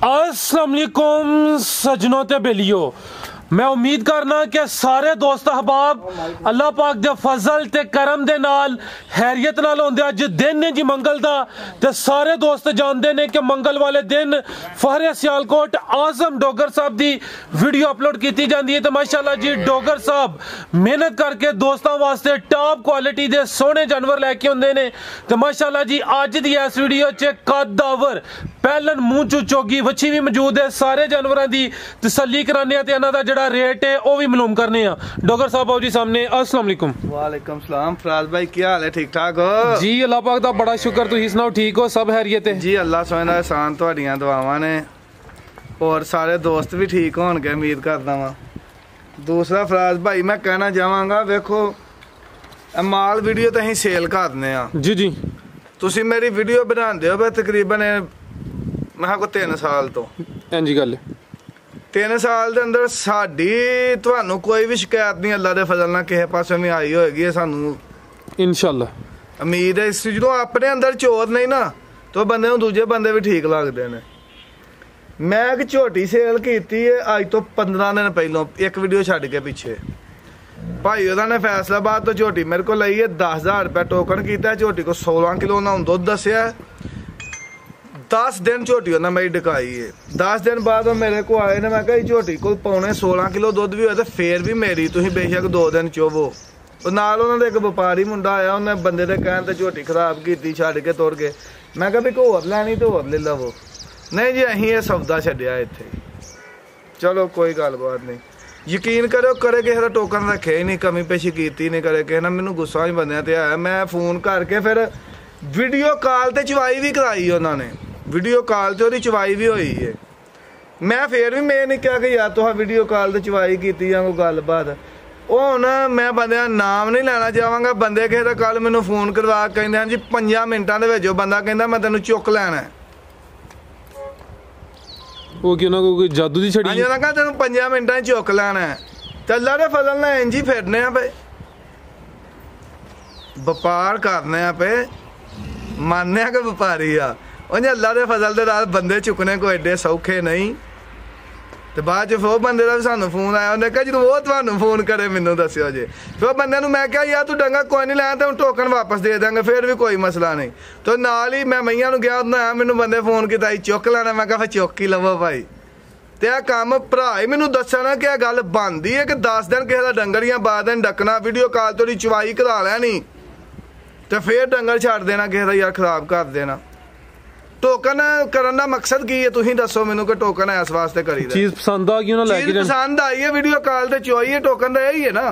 अस्सलाम वालेकुम सजनों ते बेलियो। मैं उम्मीद करना कि सारे दोस्त अहबाब अल्लाह पाक दे फजल ते करम दे नाल हैरियत नाल होंदे। अज दिन है जी मंगल दा ते सारे दोस्त जानते ने कि मंगल वाले दिन फहरे सियालकोट आजम डोगर साहब दी वीडियो अपलोड की जाती है। तो माशाल्लाह जी डोगर साहब मेहनत करके दोस्तों वास्ते टॉप क्वालिटी दे सोहने जानवर लैके आउंदे ने। तो माशाल्लाह जी अज दी इस वीडियो च कदावर पहलन मूंह चू चोगी वच्छी भी मौजूद है। सारे जानवरों की तसल्ली कराने ते इन्हां दा जेड़ा रेट है वो भी मालूम करने। डोगर साहब आओ जी सामने। अस्सलाम वालेकुम। वालेकुम सलाम। फराज भाई क्या हाल है? ठीक ठाक हो जी? अल्लाह पाक दा बड़ा शुक्र। तुसीं सुनाओ ठीक हो? सब खैरियत है जी? अल्लाह सोहना एहसान तुहाडियां दुआवां ने और सारे दोस्त भी ठीक होणगे उम्मीद करदा वां। दूसरा फराज भाई मैं कहना चाहांगा, वेखो माल वीडियो तो असीं सेल करने आ जी जी। तुसीं मेरी वीडियो बनांदे हो तकरीबन मैं को 3 साल तो जी गल 3 साल के अंदर साडी तुहानू कोई भी शिकायत नहीं अल्लाह दे फजल नाल किसी पासों भी आई होएगी। सानू इंशाअल्लाह उम्मीद है। जो अपने अंदर चोर नहीं ना तो बंदे नूं दूजे बंदे भी ठीक लगते हैं। मैं एक झोटी सेल की है अज तो 15 दिन पहलों, एक वीडियो छड्ड के पिछे भाई उहदा ने फैसलाबाद तो झोटी मेरे को ली है 10,000 रुपया टोकन किया। झोटी को 16 किलो उन्होंने दुध दसिया। 10 दिन झोटी उन्हें मेरी डकाई है। 10 दिन बाद मेरे को आए ने, मैं कहा झोटी को पौने 16 किलो दुध भी हो फिर भी मेरी तुम बेशक 2 दिन चोवो। नाल उन्होंने एक व्यापारी मुंडा आया, उन्हें बंदे के कहने ते झोटी खराब की छड्ड के तुर गए। मैं कहा भी कोई होर लैनी तो होर ले लवो। नहीं जी अहीं ये सौदा छड्डिया इत्थे। चलो कोई गलबात नहीं। यकीन करो करे किसी का टोकन रखे ही नहीं, कमी पेशी की नहीं करे किसी ने। मैनू गुस्सा ही बंदियां ते आया। मैं फोन करके फिर वीडियो कॉल ते चवाई भी कराई उन्होंने। वीडियो कॉल ते ओहदी चवाई भी हुई है। मैं फिर भी मैं नहीं कहा कि यार तुहां वीडियो कॉल ते चवाई की जां कोई गलबात। हुण मैं बंदे दा नाम नहीं लेना चाहांगा। बंदे किसी दा कल मैनू फोन करवा कहंदे हां जी 5 मिनटां दे विच बंदा कहंदा मैं तैनूं चुक लैणा है। वो कि उन्होंने कोई जादू दी छड़ी? उन्होंने कहा तेन 5 मिनटां चुक लैना है। ते अल्लाह दे फजल नाल इंज ही फिरने आ पे, व्यापार करने आ पे, मानने आ कि व्यापारी आ। उन्हें अल्लाह दे फजल दे नाल बंदे चुकने को एडे सौखे नहीं। तो बाद च फिर बंदे का भी सानू फोन आया। उन्हें कहा जो वो तुहानू फोन करे मैनू दस्सिओ जे। फिर बंदे नूं मैं कहा यार तू डंगा कोई नहीं लैना तो टोकन वापस दे देंगे फिर भी कोई मसला नहीं। तो नाल ही मैं मईयां नूं गया उन्हें मैनू बंदे फोन किया चुक लैना। मैं कहा फिर चुक ही लवो भाई। तो यह काम भरा ही मैनू दसना कि यह गल बनती है कि 10 दिन किसी का डंगर या 12 दिन डकना, वीडियो कॉल तो चवाई करा लैनी तो फिर डंगर छड्ड देना किसी का यार खराब कर देना। टोकन करने का मकसद की है तुसीं दसो मैनू कि टोकन इस वास्ते करी चीज पसंद आ गई ना, चीज पसंद आई है वीडियो कॉल ते चोई है टोकन तो यही है ना।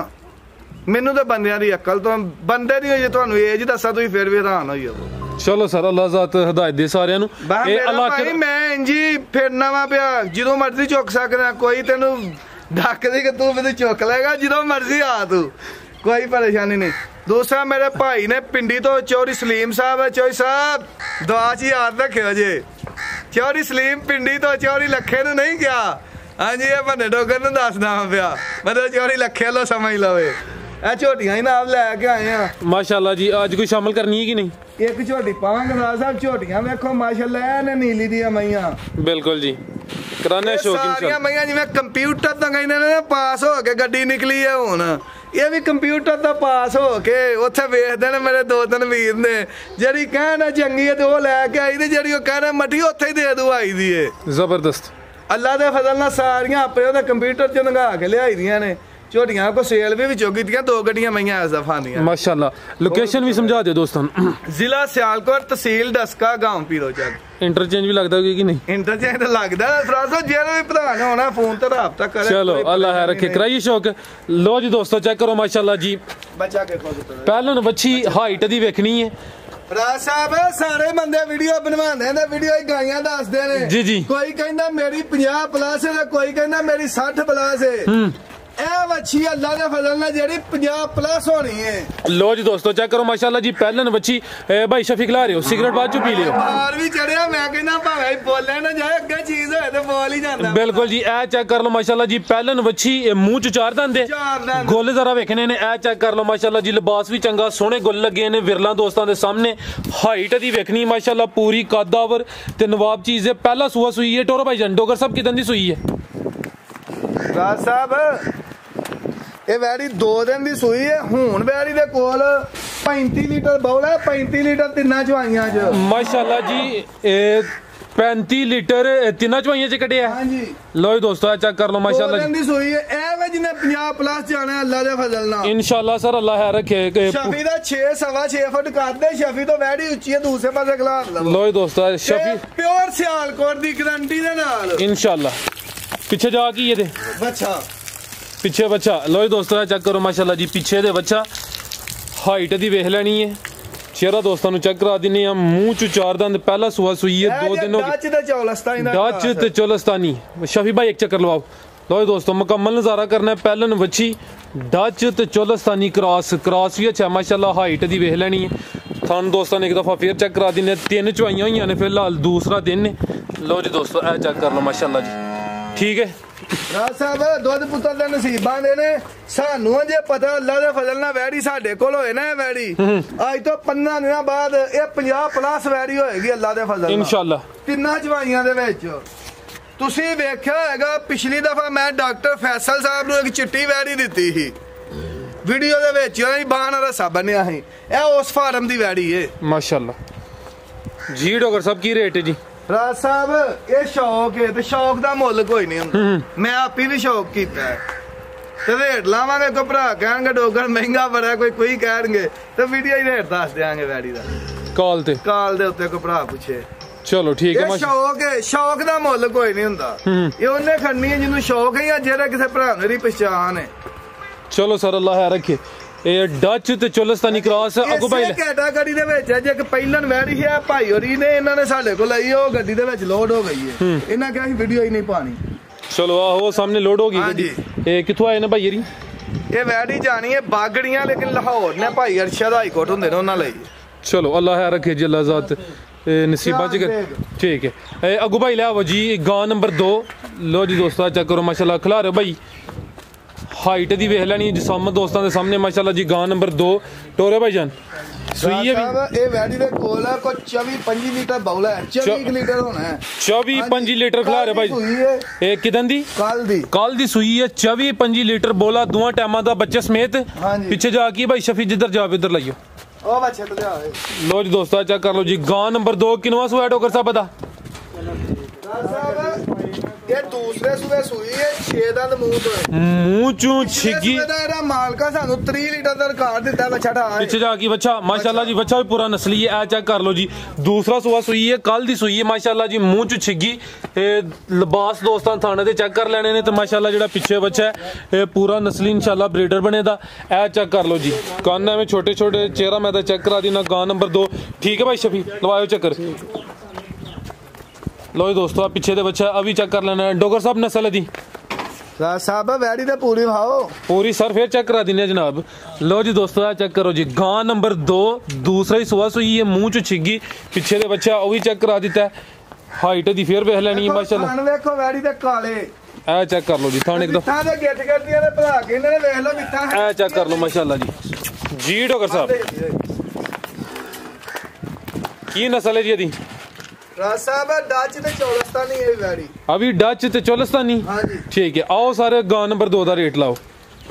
मैनू तो बंदियां दी अकल तो बंदे दी होई तुहानू एज दसा तुसीं फिर भी हैरान होई जाओ। चलो सर अल्लाह ज़ात हिदायत दे सारिਆਂ ਨੂੰ। मैं इंजी फिरना वा पिया जो मर्जी चुक सकदा। कोई तेनू ढक दे कि तू मैनू चुक लेगा जो मर्जी आ तू, कोई परेशानी नहीं। दूसरा मेरे भाई ने पिंडी तो चौधरी सलीम साहब है। चौधरी साहब दुआ च याद रखियो जे। चौधरी सलीम पिंडी तो चौधरी लखे नूं नहीं गया। हाँ जी ये भन्ने डोगर नूं दसदा पिया, मतलब चौधरी लखे लो समझ लवे। झोटियां ही नाम लैके आए हैं माशाल्लाह जी। आज कोई शामिल करनी है कि नहीं? एक झोटी पावांगे साहब। झोटियां वेखो माशाल्लाह ने नीली दी मैयां। बिल्कुल जी कराने शौक सारियां मैयां जिवें कंप्यूटर तो कहंदे ने पास हो के गड्डी निकली है। हुण ये भी कंप्यूटर तो पास हो के उत्थे वेखदे ने मेरे 2-3 वीर ने। जिहड़ी कहना चंगी है तो वो लैके आई ते जिहड़ी कहना मठी उत्थे ही दे दो आई दी है। जबरदस्त अल्लाह दे फजल नाल सारियां अपने ओहदे कंप्यूटर च नंगा के लियाई दियां ने। झोटियां को सेल भी चुकी दियां 2 गड्डियां मैयां इस दफा दियां माशाल्लाह। लोकेशन भी समझा दे दोस्तों। जिला सियालकोट, तहसील डस्का, गांव पीरोचक। इंटरचेंज भी लगता है कि नहीं? इंटरचेंज तो लगता है। फराजो जेरे भी भरा ने होना फोन तो राबता करे। चलो अल्लाह रखे कराइए शौक। लो जी दोस्तों चेक करो माशाल्लाह जी। बच्चा के पहले बच्ची हाइट दी वेखनी है। फराज साहब सारे बंदे वीडियो बनवाते हैं, वीडियो गाइयां दसदे ने। जी जी। कोई कहना मेरी 50 प्लस है, कोई कहना मेरी 60 प्लस है। ਇਹ ਵੱਛੀ ਅੱਲਾ ਦੇ ਫਜ਼ਲ ਨਾਲ ਜਿਹੜੀ 50+ ਹੋਣੀ ਹੈ। लो जी दोस्तों चेक करो माशाल्लाह जी पहलन बच्ची भाई शफी खिला रहे हो सिगरेट बाद चो पी लियो बाहर भी चढ़िया मैं कहना भावे बोले ना जाए अगे चीज होए तो बोल ही जांदा बिल्कुल जी ए चेक कर लो माशाल्लाह जी पहलन बच्ची मुंह च चार दंद है गुल जरा वेखने ने ए चेक कर लो माशाल्लाह जी लिबास भी चंगा सोहने गुल लगे ने विरला दोस्तों के सामने हाइट दी वेखनी माशाल्लाह पूरी कदावर ते नवाब चीज है पहला सूआ सुई है टोरो भाई जन डोगर सब कितन दी सुई है राज साहब ਇਹ ਵੈੜੀ 2 ਦਿਨ ਦੀ ਸੂਈ ਹੈ ਹੁਣ ਵੈੜੀ ਦੇ ਕੋਲ 35 ਲੀਟਰ ਬੌਲਾ 35 ਲੀਟਰ ਤਿੰਨਾਂ ਚਵਾਈਆਂ ਚ ਮਾਸ਼ਾਅੱਲਾ ਜੀ 35 ਲੀਟਰ ਤਿੰਨਾਂ ਚਵਾਈਆਂ ਚ ਕੱਢਿਆ ਹਾਂਜੀ ਲੋ ਦੋਸਤੋ ਚੈੱਕ ਕਰ ਲਓ ਮਾਸ਼ਾਅੱਲਾ 2 ਦਿਨ ਦੀ ਸੂਈ ਹੈ ਇਹ ਵੇ ਜਿਹਨੇ 50+ ਜਾਣਾ ਅੱਲਾ ਦੇ ਫਜ਼ਲ ਨਾਲ ਇਨਸ਼ਾਅੱਲਾ ਸਰ ਅੱਲਾ ਹੈ ਰੱਖੇ ਸ਼ਫੀ ਦਾ 6.5 ਫੁੱਟ ਕਰਦੇ ਸ਼ਫੀ ਤੋਂ ਵੈੜੀ ਉੱਚੀ ਹੈ ਦੂਸਰੇ ਪਾਸੇ ਖਲਾਰ ਲਓ ਲੋ ਦੋਸਤੋ ਸ਼ਫੀ ਪਿਓਰ ਸਿਆਲਕੋਟ ਦੀ ਗਰੰਟੀ ਦੇ ਨਾਲ ਇਨਸ਼ਾਅੱਲਾ ਪਿੱਛੇ ਜਾ ਕੀ ਇਹਦੇ ਬੱਚਾ ਪਿੱਛੇ ਬੱਚਾ ਲੋ ਦੋਸਤੋ ਚੈੱਕ ਕਰੋ ਮਾਸ਼ਾਅੱਲਾ ਜੀ ਪਿੱਛੇ ਦੇ ਬੱਚਾ ਹਾਈਟ ਦੀ ਵੇਖ ਲੈਣੀ ਹੈ ਚਿਹਰਾ ਦੋਸਤਾਂ ਨੂੰ ਚੈੱਕ ਕਰਾ ਦਿੰਨੇ ਆ ਮੂੰਹ ਚ ਚਾਰ ਦੰਦ ਪਹਿਲਾ ਸੂਆ ਸੂਈ ਹੈ 2 ਦਿਨ ਹੋ ਗਏ ਡੱਚ ਤੇ ਚੌਲਸਤਾਨੀ ਦਾ ਡੱਚ ਤੇ ਚੌਲਸਤਾਨੀ ਸ਼ਫੀ ਭਾਈ ਇੱਕ ਚੱਕਰ ਲਵਾਓ ਲੋ ਦੋਸਤੋ ਮੁਕੰਮਲ ਨਜ਼ਾਰਾ ਕਰਨਾ ਹੈ ਪਹਿਲਨ ਵੱਛੀ ਡੱਚ ਤੇ ਚੌਲਸਤਾਨੀ ਕ੍ਰਾਸ ਵੀ ਅੱਛਾ ਮਾਸ਼ਾਅੱਲਾ ਹਾਈਟ ਦੀ ਵੇਖ ਲੈਣੀ ਹੈ ਤੁਹਾਨੂੰ ਦੋਸਤਾਂ ਨੇ ਇੱਕ ਦਫਾ ਫੇਰ ਚੈੱਕ ਕਰਾ ਦਿੰਨੇ 3 ਚਵਾਈਆਂ ਹੋਈਆਂ ਨੇ ਫਿਲਹਾਲ ਦੂਸਰਾ ਦਿਨ ਨੇ ਲੋ ਜੀ ਦੋਸਤੋ ਇਹ ਚੈੱਕ ਕਰ ਲਓ ਮਾਸ਼ਾਅੱਲਾ ਜੀ ਠੀਕ ਹੈ ਰਾਜ ਸਾਹਿਬ ਦੁੱਧ ਪੁੱਤਰ ਦੇ ਨਸੀਬਾਂ ਦੇ ਨੇ ਸਾਨੂੰ ਜੇ ਪਤਾ ਅੱਲਾ ਦੇ ਫਜ਼ਲ ਨਾਲ ਵੈੜੀ ਸਾਡੇ ਕੋਲ ਹੋਏ ਨਾ ਇਹ ਵੈੜੀ ਅੱਜ ਤੋਂ 15 ਦਿਨਾਂ ਬਾਅਦ ਇਹ 50+ ਵੈੜੀ ਹੋਏਗੀ ਅੱਲਾ ਦੇ ਫਜ਼ਲ ਨਾਲ ਇਨਸ਼ਾਅੱਲਾ ਤਿੰਨਾਂ ਚਵਾਈਆਂ ਦੇ ਵਿੱਚ ਤੁਸੀਂ ਵੇਖਿਆ ਹੋਏਗਾ ਪਿਛਲੀ ਦਫਾ ਮੈਂ ਡਾਕਟਰ ਫੈਸਲ ਸਾਹਿਬ ਨੂੰ ਇੱਕ ਚਿੱਟੀ ਵੈੜੀ ਦਿੱਤੀ ਸੀ ਵੀਡੀਓ ਦੇ ਵਿੱਚ ਉਹਨਾਂ ਦੀ ਬਾਹ ਨਾਲ ਰੱਸਾ ਬੰਨਿਆ ਸੀ ਇਹ ਉਸ ਫਾਰਮ ਦੀ ਵੈੜੀ ਏ ਮਾਸ਼ਾਅੱਲਾ ਜੀ ਡਾਕਟਰ ਸਾਹਿਬ ਕੀ ਰੇਟ ਹੈ ਜੀ ਰਾਜ ਸਾਹਿਬ ਇਹ ਸ਼ੌਕ ਹੈ ਤੇ ਸ਼ੌਕ ਦਾ ਮੁੱਲ ਕੋਈ ਨਹੀਂ ਹੁੰਦਾ ਮੈਂ ਆਪੀ ਵੀ ਸ਼ੌਕ ਕੀਤਾ ਤੇ ਰੇਟ ਲਾਵਾਂਗੇ ਕੋਈ ਭਰਾ ਕਹਿਣਗੇ ਡੋਗਰ ਮਹਿੰਗਾ ਬੜਾ ਕੋਈ ਕਹਿਣਗੇ ਤੇ ਵੀਡੀਓ ਹੀ ਰੇਟ ਦੱਸ ਦਿਆਂਗੇ ਵੈੜੀ ਦਾ ਕਾਲ ਦੇ ਉੱਤੇ ਕੋਈ ਭਰਾ ਪੁੱਛੇ ਚਲੋ ਠੀਕ ਹੈ ਸ਼ੌਕ ਦਾ ਮੁੱਲ ਕੋਈ ਨਹੀਂ ਹੁੰਦਾ ਇਹ ਉਹਨੇ ਖੜਨੀ ਹੈ ਜਿਹਨੂੰ ਸ਼ੌਕ ਹੈ ਜਾਂ ਜਿਹੜਾ ਕਿਸੇ ਭਰਾ ਨੂੰ ਦੀ ਪਛਾਣ ਹੈ ਚਲੋ ਸਰ ਅੱਲਾ ਹੈ ਰੱਖੇ ਇਹ ਡੱਚ ਤੇ ਚੌਲਸਤਾਨੀ ਕ੍ਰਾਸ ਅਗੋ ਭਾਈ ਕੈਟਾਗਰੀ ਦੇ ਵਿੱਚ ਜੇ ਇੱਕ ਪਹਿਲਨ ਵੈੜੀ ਹੈ ਭਾਈ ਹੋਰੀ ਨੇ ਇਹਨਾਂ ਨੇ ਸਾਡੇ ਕੋਲ ਲਈ ਉਹ ਗੱਡੀ ਦੇ ਵਿੱਚ ਲੋਡ ਹੋ ਗਈ ਹੈ ਇਹਨਾਂ ਕਿਹਾ ਸੀ ਵੀਡੀਓ ਹੀ ਨਹੀਂ ਪਾਣੀ ਚਲੋ ਆਹੋ ਸਾਹਮਣੇ ਲੋਡ ਹੋ ਗਈ ਗੱਡੀ ਇਹ ਕਿੱਥੋਂ ਆਏ ਨੇ ਭਾਈ ਹੋਰੀ ਇਹ ਵੈੜੀ ਜਾਣੀ ਹੈ ਬਾਗੜੀਆਂ ਲੇਕਿਨ ਲਾਹੌਰ ਨੇ ਭਾਈ ਅਰਸ਼ਦ ਹਾਈਕੋਰਟ ਹੁੰਦੇ ਨੇ ਉਹਨਾਂ ਲਈ ਚਲੋ ਅੱਲਾ ਹੈ ਰੱਖੇ ਜੀ ਅੱਲਾ ਜ਼ਾਤ ਨਸੀਬਾ ਚ ਠੀਕ ਹੈ ਅਗੋ ਭਾਈ ਲਿਆਵੋ ਜੀ ਗਾਂ ਨੰਬਰ 2 ਲੋ ਜੀ ਦੋਸਤੋ ਚੈੱਕ ਕਰੋ ਮਾਸ਼ਾਅੱਲਾ ਖਿਲਾ ਰਹੇ ਭਾਈ ਹਾਈਟ ਦੀ ਵੇਖ ਲੈਣੀ ਜਿਸਮ ਦੋਸਤਾਂ ਦੇ ਸਾਹਮਣੇ ਮਾਸ਼ਾਅੱਲਾ ਜੀ ਗਾਂ ਨੰਬਰ 2 ਟੋਰੇ ਭਾਈ ਜਾਨ ਸੂਈ ਹੈ ਵੀ ਇਹ ਵੈੜੀ ਦੇ ਕੋਲ ਹੈ ਕੋਈ 24-25 ਲੀਟਰ ਬੌਲਾ ਹੈ 24 ਲੀਟਰ ਹੋਣਾ ਹੈ 24-25 ਲੀਟਰ ਖਿਲਾ ਰਹੇ ਭਾਈ ਇਹ ਕਿਦਨ ਦੀ ਕੱਲ ਦੀ ਸੂਈ ਹੈ 24-25 ਲੀਟਰ ਬੋਲਾ ਦੋਵਾਂ ਟਾਈਮਾਂ ਦਾ ਬੱਚੇ ਸਮੇਤ ਪਿੱਛੇ ਜਾ ਕੇ ਭਾਈ ਸ਼ਫੀ ਜਿੱਧਰ ਜਾਵੇ ਉਧਰ ਲਾਈਓ ਉਹ ਬੱਚੇ ਤੇ ਲਿਆ ਲੋ ਜੀ ਦੋਸਤਾਂ ਚੈੱਕ ਕਰ ਲਓ ਜੀ ਗਾਂ ਨੰਬਰ 2 ਕਿਨਵਾ ਸੂਆ ਡੋਕਰ ਸਾਹਿਬ ਦਾ ਇਹ ਦੂਸਰੇ ਸੂਏ ਸੂਈ ਹੈ 6 ਦੰਦ ਮੂੰਹ ਚੋਂ ਛਿੱਗੀ ਇਹਦਾ ਮਾਲਕਾ ਸਾਨੂੰ 3 ਲੀਟਰ ਦਾ ਰਿਕਾਰਡ ਦਿੱਤਾ ਬੱਚਾ ਠਾ ਪਿੱਛੇ ਜਾ ਕੇ ਬੱਚਾ ਮਾਸ਼ਾਅੱਲਾ ਜੀ ਬੱਚਾ ਵੀ ਪੂਰਾ ਨਸਲੀ ਹੈ ਇਹ ਚੈੱਕ ਕਰ ਲਓ ਜੀ ਦੂਸਰਾ ਸੂਆ ਸੂਈ ਹੈ ਕੱਲ ਦੀ ਸੂਈ ਹੈ ਮਾਸ਼ਾਅੱਲਾ ਜੀ ਮੂੰਹ ਚ ਛਿੱਗੀ ਇਹ ਲਿਬਾਸ ਦੋਸਤਾਂ ਥਾਣੇ ਦੇ ਚੈੱਕ ਕਰ ਲੈਣੇ ਨੇ ਤੇ ਮਾਸ਼ਾਅੱਲਾ ਜਿਹੜਾ ਪਿੱਛੇ ਬੱਚਾ ਹੈ ਇਹ ਪੂਰਾ ਨਸਲੀ ਇਨਸ਼ਾਅੱਲਾ ਬਰੀਡਰ ਬਣੇਦਾ ਇਹ ਚੈੱਕ ਕਰ ਲਓ ਜੀ ਕੰਨ ਐਵੇਂ ਛੋਟੇ ਛੋਟੇ ਚਿਹਰਾ ਮੈਂ ਤਾਂ ਚੈੱਕ ਕਰਾ ਦੇਣਾ ਗਾਂ ਨੰਬਰ 2 ਠੀਕ ਹੈ ਭਾਈ ਸ਼ਫੀ ਲਵਾਇਓ ਚੱਕਰ लो दोस्तों आप पीछे दे बच्चा अभी चेक कर लेना डोगर साहब नस्ल दी साहब वैड़ी ते पूरी भाओ पूरी सर फिर चेक करा देने जनाब लो जी दोस्तों चेक करो जी गां नंबर 2 दूसरा ही सुहा सुई है मुंह च छिगी पीछे दे बच्चा वो भी चेक करा दिता है हाइट दी फिर वेख लेनी माशाल्लाह थान देखो वैड़ी ते काले ए चेक कर लो जी थान एकदम मिठा दे गेट करदियां ने भरा के इन्हां ने देख लो मिठा ए चेक कर लो माशाल्लाह जी डोगर साहब की नस्ल है जी दी राज साहब डच ते चौलस्तानी है वैड़ी अभी डच ते चौलस्तानी हां जी ठीक है आओ सारे गां नंबर 2 दा रेट लाओ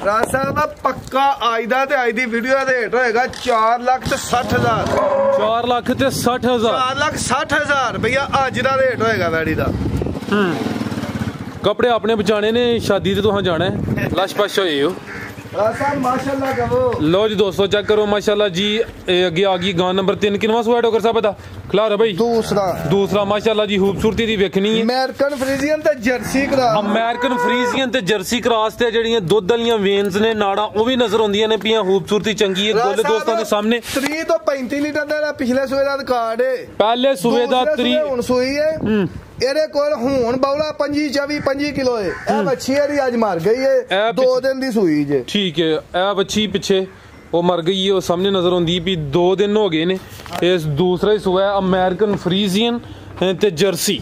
राज साहब पक्का आज दा ते आज दी वीडियो दा रेट होएगा 4,60,000 4,60,000 4,60,000 भैया आज दा रेट होएगा वैड़ी दा कपड़े अपने बचाने ने शादी ते तुहां जाना है लश पश होए हो माशाल्लाह कहो लो जी दोस्तों चेक करो माशाल्लाह जी अगे आ गई गां नंबर 3 किनवा सुआ डोगर साहब दा खिला रहा भाई दूसरा माशाल्लाह जी खूबसूरती दी वेखनी है अमेरिकन फ्रीजियन ते जर्सी क्रॉस अमेरिकन फ्रीजियन ते जर्सी क्रॉस ते जेड़ियां दुध वालियां वेन्स ने नाड़ा ओ भी नजर आउंदियां ने पियां खूबसूरती चंगी है गोल दोस्तों दे सामने 30 तो 35 लीटर दा पिछले सूए दा रिकॉर्ड है पहले सूए दा 3 हुन सूई है ਇਹਦੇ ਕੋਲ ਹੁਣ ਬੌਲਾ 25 ਕਿਲੋ ਏ। ਇਹ ਬੱਚੀ ਇਹਦੀ ਅੱਜ ਮਰ ਗਈ ਏ 2 ਦਿਨ ਦੀ ਸੂਈ ਜੇ। ਠੀਕ ਹੈ ਇਹ ਬੱਚੀ ਪਿੱਛੇ ਉਹ ਮਰ ਗਈ ਹੈ ਉਹ ਸਾਹਮਣੇ ਨਜ਼ਰ ਆਉਂਦੀ ਵੀ 2 ਦਿਨ ਹੋ ਗਏ ਨੇ। ਇਸ ਦੂਸਰਾ ਹੀ ਸੂਆ ਅਮਰੀਕਨ ਫਰੀਜ਼ੀਅਨ ਤੇ ਜਰਸੀ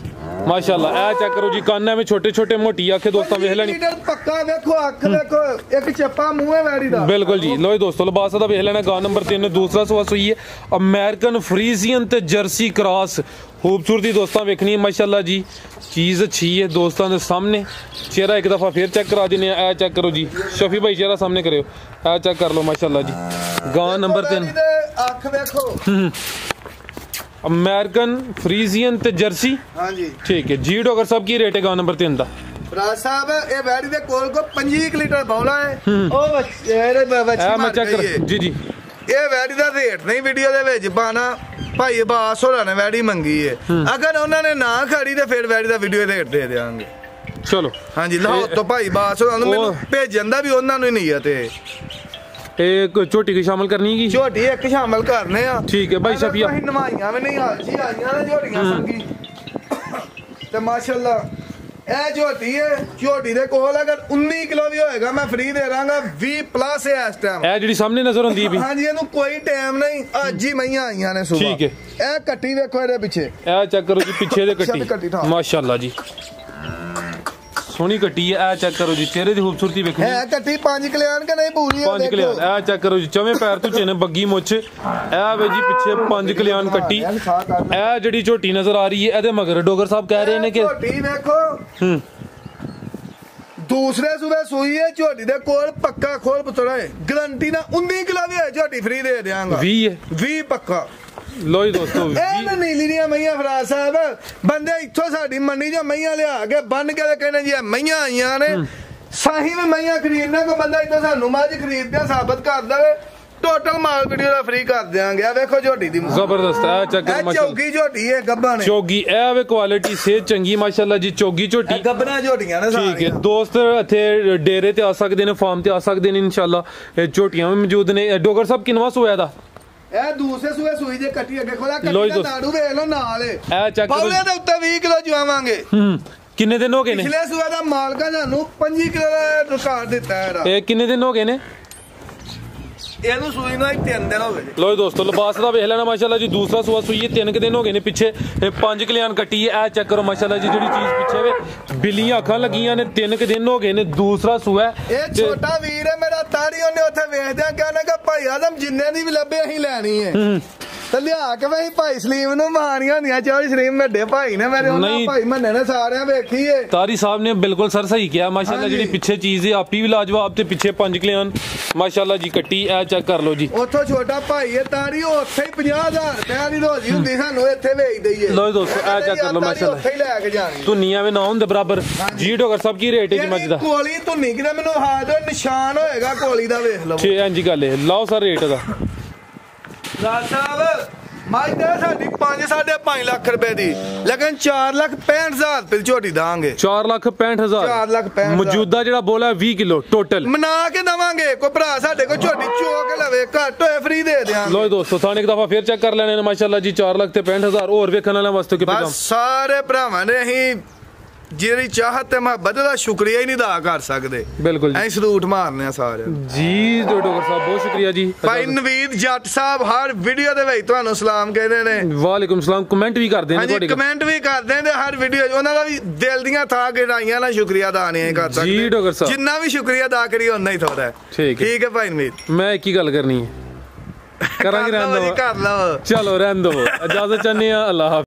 ਮਾਸ਼ਾਅੱਲਾ। ਇਹ ਚੈੱਕ ਕਰੋ ਜੀ ਕੰਨ ਐਵੇਂ ਛੋਟੇ ਛੋਟੇ ਮੋਟੀ ਆਖੇ ਦੋਸਤਾਂ ਵੇਖ ਲੈਣੀ ਪੱਕਾ ਵੇਖੋ ਅੱਖ ਦੇਖੋ ਇੱਕ ਚੱਪਾ ਮੂੰਹ ਹੈ ਵੈੜੀ ਦਾ ਬਿਲਕੁਲ ਜੀ। ਲੋ ਦੋਸਤੋ ਲਿਬਾਸ ਦਾ ਵੇਖ ਲੈਣਾ ਗਾ ਨੰਬਰ 3 ਦੂਸਰਾ ਸੂਆ ਸੂਈ ਹੈ ਅਮਰੀਕਨ ਫਰੀਜ਼ੀਅਨ ਤੇ ਜਰਸੀ ਕ੍ਰਾਸ। खूबसूरती दोस्तों वेखनी है माशाल्लाह जी चीज़ अच्छी है दोस्तों के सामने। चेहरा एक दफ़ा फिर चेक करा देने ए चेक करो जी शफी भाई चेहरा सामने करो ए चेक कर लो माशाल्लाह जी। गां नंबर 3 अख देखो अमेरिकन फ्रीजियन ते जर्सी। हां जी ठीक है जी डॉक्टर साहब की रेट है गां नंबर 3 दा राज साहब ए बैडी दे कोल को 25 लीटर बौला है ओ बच्चे मैं चेक कर जी जी ਇਹ ਵੈੜੀ ਦਾ ਰੇਟ ਨਹੀਂ ਵੀਡੀਓ ਦੇ ਵਿੱਚ ਪਾਣਾ ਭਾਈ ਅਬਾਸ ਹੋਰਾਂ ਨੇ ਵੈੜੀ ਮੰਗੀ ਹੈ ਅਗਰ ਉਹਨਾਂ ਨੇ ਨਾ ਖੜੀ ਤੇ ਫਿਰ ਵੈੜੀ ਦਾ ਵੀਡੀਓ ਰੇਟ ਦੇ ਦੇਵਾਂਗੇ। ਚਲੋ ਹਾਂਜੀ ਲਾਹੌਰ ਤੋਂ ਭਾਈ ਅਬਾਸ ਹੋਰਾਂ ਨੂੰ ਮੈਨੂੰ ਭੇਜਣ ਦਾ ਵੀ ਉਹਨਾਂ ਨੂੰ ਹੀ ਨਹੀਂ ਆ ਤੇ एक छोटी की शामिल करनी है छोटी एक शामिल करने आ। ठीक है भाई शफिया नवाइयां भी नहीं हाल जी आईयां ने झोटियां संगी ते माशाल्लाह ਇਹ ਝੋਟੀ ਹੈ ਝੋਟੀ ਦੇ ਕੋਲ ਅਗਰ 19 ਕਿਲੋ ਵੀ ਹੋਏਗਾ ਮੈਂ ਫ੍ਰੀ ਦੇ ਦਾਂਗਾ 20 ਪਲੱਸ ਹੈ ਇਸ ਟਾਈਮ। ਇਹ ਜਿਹੜੀ ਸਾਹਮਣੇ ਨਜ਼ਰ ਆਉਂਦੀ ਵੀ ਹਾਂਜੀ ਇਹਨੂੰ ਕੋਈ ਟਾਈਮ ਨਹੀਂ ਅੱਜ ਹੀ ਮਈਆਂ ਆਈਆਂ ਨੇ ਸੁਬਾ। ਠੀਕ ਹੈ ਇਹ ਕੱਟੀ ਵੇਖੋ ਇਹਦੇ ਪਿੱਛੇ ਇਹ ਚੈੱਕ ਕਰੋ ਜੀ ਪਿੱਛੇ ਦੇ ਕੱਟੀ ਮਾਸ਼ਾਅੱਲਾ ਜੀ सोहनी कट्टी है ए चेक करो जी चेहरे की खूबसूरती वेखनी है कट्टी 5 कल्याण के नहीं पूरी है 5 कल्याण ए चेक करो जी चवे पैर तो चेने बग्गी मुछ ए वे जी पीछे 5 कल्याण कट्टी ए जड़ी झोटी नजर आ रही है एदे मगर डोगर साहब कह रहे ने कि झोटी देखो दूसरे सुबह सुई है झोटी दे कोल पक्का खोल पुतड़ा है गारंटी ना 19 किलो भी है झोटी फ्री दे देंगा 20 है 20 पक्का। लो जी दोस्तों ਇਹ ਨੀਲੀ ਦੀਆਂ ਮਈਆਂ ਫਰਾਜ਼ ਸਾਹਿਬ ਬੰਦੇ ਇੱਥੋਂ ਸਾਡੀ ਮੰਡੀ ਚੋਂ ਮਈਆਂ ਲਿਆ ਕੇ ਬੰਨ ਕੇ ਕਹਿੰਦੇ ਜੀ ਮਈਆਂ ਆਈਆਂ ਨੇ ਸਾਹੀ ਵਿੱਚ ਮਈਆਂ ਖਰੀਦਣਾ ਕੋ ਬੰਦਾ ਇੱਥੋਂ ਸਾਨੂੰ ਮੱਝ ਖਰੀਦਦਿਆਂ ਸਾਬਤ ਕਰ ਦੇਵੇ ਟੋਟਲ ਮਾਲ ਵੀਡੀਓ ਦਾ ਫ੍ਰੀ ਕਰ ਦਿਆਂਗੇ। ਆ ਵੇਖੋ ਝੋਟੀ ਦੀ ਜ਼ਬਰਦਸਤ ਹੈ ਚੈੱਕ ਕਰ ਮਾਸ਼ਾਅੱਲਾ ਚੌਗੀ ਝੋਟੀ ਹੈ ਗੱਬਾਂ ਨੇ ਚੌਗੀ ਇਹ ਵੇ ਕੁਆਲਿਟੀ ਸੇ ਚੰਗੀ ਮਾਸ਼ਾਅੱਲਾ ਜੀ ਚੌਗੀ ਝੋਟੀ ਗੱਬਾਂ ਝੋਟੀਆਂ ਨੇ ਸਾਰੀਆਂ। ਠੀਕ ਹੈ ਦੋਸਤ ਇੱਥੇ ਡੇਰੇ ਤੇ ਆ ਸਕਦੇ ਨੇ ਫਾਰਮ ਤੇ ਆ ਸਕਦੇ ਨੇ ਇਨਸ਼ਾਅੱਲਾ ਇਹ ਝੋਟੀਆਂ ਵੀ ਮੌਜੂਦ ਨੇ। ਡੋਗਰ ਸਾਹਿਬ ਕਿੰਨਵਾ ਸੋਇਆ ਦਾ ਇਹ ਦੂਸਰੇ ਸੂਏ ਸੂਈ ਜੇ ਕੱਟੀ ਅੱਗੇ ਖੋਲਾ ਕੱਟੀ ਦਾ ਨਾੜੂ ਵੇਖ ਲਓ ਨਾਲ ਇਹ ਚੈੱਕ ਕਰੋ ਬੌਲੇ ਦੇ ਉੱਤੇ 20 ਕਿਲੋ ਜਵਾਵਾਂਗੇ। ਕਿੰਨੇ ਦਿਨ ਹੋ ਗਏ ਨੇ ਪਿਛਲੇ ਸੂਏ ਦਾ ਮਾਲਕਾ ਸਾਨੂੰ 25 ਕਿਲੋ ਦਾ ਰਿਕਾਰਡ ਦਿੱਤਾ ਹੈ। ਇਹ ਕਿੰਨੇ ਦਿਨ ਹੋ ਗਏ ਨੇ ਇਹਨੂੰ ਸੂਈ ਨੂੰ 3 ਦਿਨ ਹੋ ਗਏ। ਲੋ ਦੋਸਤੋ ਲਿਬਾਸ ਦਾ ਵੇਖ ਲੈਣਾ ਮਾਸ਼ਾਅੱਲਾ ਜੀ ਦੂਸਰਾ ਸੂਆ ਸੂਈ 3 ਦਿਨ ਹੋ ਗਏ ਨੇ ਪਿੱਛੇ ਇਹ 5 ਕਲਿਆਣ ਕੱਟੀ ਹੈ। ਇਹ ਚੈੱਕ ਕਰੋ ਮਾਸ਼ਾਅੱਲਾ ਜੀ ਜਿਹੜੀ ਚੀਜ਼ ਪਿੱਛੇ ਵੇ ਬਿੱਲੀਆਂ ਅੱਖਾਂ ਲੱਗੀਆਂ ਨੇ 3 ਦਿਨ ਹੋ ਗਏ ਨੇ ਦੂਸਰਾ ਸੂਆ। ਇਹ ਛੋਟਾ ਵੀਰ ਹੈ ਮੇਰਾ ਤਾੜੀ ਉਹਨੇ ਉੱਥੇ ਵੇਖਦਿਆਂ ਕਹਿੰਦਾ ਕਿ ਭਾਈ ਆਦਮ ਜਿੰਨੇ ਦੀ ਵੀ ਲੱਭੇ ਅਸੀਂ ਲੈਣੀ ਹੈ ਤੇ ਲਿਆ ਕੇ ਵਈ ਭਾਈ ਸਲੀਮ ਨੂੰ ਮਾਰੀਆਂ ਹੁੰਦੀਆਂ ਚੌਧਰੀ ਸਲੀਮ ਵੱਡੇ ਭਾਈ ਨੇ ਮੇਰੇ ਉਹਨਾਂ ਭਾਈ ਮੰਨੇ ਨੇ ਸਾਰਿਆਂ ਵੇਖੀ ਏ। ਤਾਰੀ ਸਾਹਿਬ ਨੇ ਬਿਲਕੁਲ ਸਰ ਸਹੀ ਕਿਹਾ ਮਾਸ਼ਾਅੱਲਾ ਜਿਹੜੀ ਪਿੱਛੇ ਚੀਜ਼ ਹੈ ਆਪੀ ਵੀ ਲਾਜਵਾਬ ਤੇ ਪਿੱਛੇ 5 ਕਲਿਆਣ ਮਾਸ਼ਾਅੱਲਾ ਜੀ ਕੱਟੀ ਇਹ ਚੈੱਕ ਕਰ ਲਓ ਜੀ ਉੱਥੋਂ ਛੋਟਾ ਭਾਈ ਹੈ ਤਾਰੀ ਉੱਥੇ ਹੀ 50,000 ਰੁਪਏ ਦੀ ਰੋਜ਼ੀ ਹੁੰਦੀ ਸਾਨੂੰ ਇੱਥੇ ਵੇਚ ਦਈਏ। ਲੋ ਦੋਸਤੋ ਇਹ ਚੈੱਕ ਕਰ ਲਓ ਮਾਸ਼ਾਅੱਲਾ ਉੱਥੇ ਹੀ ਲੈ ਕੇ ਜਾਣੀ ਧੁੰਨੀਆਂ ਵੀ ਨਾ ਹੁੰਦੇ ਬਰਾਬਰ ਜੀ ਡੋਗਰ ਸਾਹਿਬ ਕੀ ਰੇਟ ਹੈ ਜੀ ਮੱਝ ਦਾ ਕੋਲੀ ਧੁੰਨੀ ਕਿਤੇ ਮੈਨੂੰ ਹਾਥ ਤੇ ਨਿਸ਼ਾਨ ਹੋਏਗਾ ਕੋਲੀ ਦਾ ਵੇਖ ਲਓ। ਠੀਕ ਹੈ ਜੀ ਗੱਲ ਹੈ ਲਾਓ ਸਰ ਰੇਟ ਦਾ ਰਾਜ ਸਾਹਿਬ ਮੱਝ ਦੇ ਸਾਡੀ 5.5 ਲੱਖ ਰੁਪਏ ਦੀ ਲੇਕਿਨ 4,65,000 ਰੁਪਏ ਦੀ ਝੋਟੀ ਦਾਂਗੇ 4,65,000 4,65,000 ਮੌਜੂਦਾ ਜਿਹੜਾ ਬੋਲਾ 20 ਕਿਲੋ ਟੋਟਲ ਮਨਾ ਕੇ ਦਵਾਂਗੇ ਕੋਈ ਭਰਾ ਸਾਡੇ ਕੋਲ ਝੋਟੀ ਚੋ ਕੇ ਲਵੇ ਘੱਟ ਹੋਏ ਫ੍ਰੀ ਦੇ ਦਿਆਂਗੇ। ਲੋ ਦੋਸਤੋ ਥਾਣੇ ਇੱਕ ਦਫਾ ਫੇਰ ਚੈੱਕ ਕਰ ਲੈਣੇ ਨੇ ਮਾਸ਼ਾਅੱਲਾ ਜੀ 4,65,000 ਹੋਰ ਵੇਖਣ ਵਾਲਿਆਂ ਵਾਸਤੇ ਕਿ ਬਸ ਸਾਰੇ ਭਰਾਵਾਂ ਨੇ ਅਸੀਂ ਜਿਹੜੀ ਚਾਹਤ ਤੇ ਮੁਹੱਬਤ ਦਾ ਸ਼ੁਕਰੀਆ ਹੀ ਨਹੀਂ ਅਦਾ ਕਰ ਸਕਦੇ। ਬਿਲਕੁਲ ਐਂ ਸਲੂਟ ਮਾਰਨੇ ਆ ਸਾਰੇ ਜੀ ਡੋਗਰ ਸਾਹਿਬ ਬਹੁਤ ਸ਼ੁਕਰੀਆ ਜੀ। ਭਾਈ ਨਵੀਦ ਜੱਟ ਸਾਹਿਬ ਹਰ ਵੀਡੀਓ ਦੇ ਵਿੱਚ ਤੁਹਾਨੂੰ ਸਲਾਮ ਕਹਿੰਦੇ ਨੇ ਵਾਲੇਕੁਮ ਸਲਾਮ ਕਮੈਂਟ ਵੀ ਕਰਦੇ ਨੇ ਤੁਹਾਡੇ ਕਮੈਂਟ ਵੀ ਕਰਦੇ ਨੇ ਹਰ ਵੀਡੀਓ ਉਹਨਾਂ ਦਾ ਵੀ ਦਿਲ ਦੀਆਂ ਥਾਂ ਗਿਣਾਈਆਂ ਨਾਲ ਸ਼ੁਕਰੀਆ ਅਦਾ ਨਹੀਂ ਕਰ ਸਕਦੇ ਜੀ ਡੋਗਰ ਸਾਹਿਬ ਜਿੰਨਾ ਵੀ ਸ਼ੁਕਰੀਆ ਅਦਾ ਕਰੀ ਉਨਾ ਹੀ ਥੋੜਾ ਹੈ। ਠੀਕ ਹੈ ਭਾਈ ਨਵੀਦ ਮੈਂ ਇੱਕ ਹੀ ਗੱਲ ਕਰਨੀ ਹੈ ਕਰਾਂਗੇ ਰਹਿਣ ਦੋ ਕਰ ਲਓ ਚਲੋ ਰਹਿਣ ਦੋ ਇਜਾਜ਼ਤ ਚਾਹੁੰਦੇ ਆ ਅੱਲਾਹ।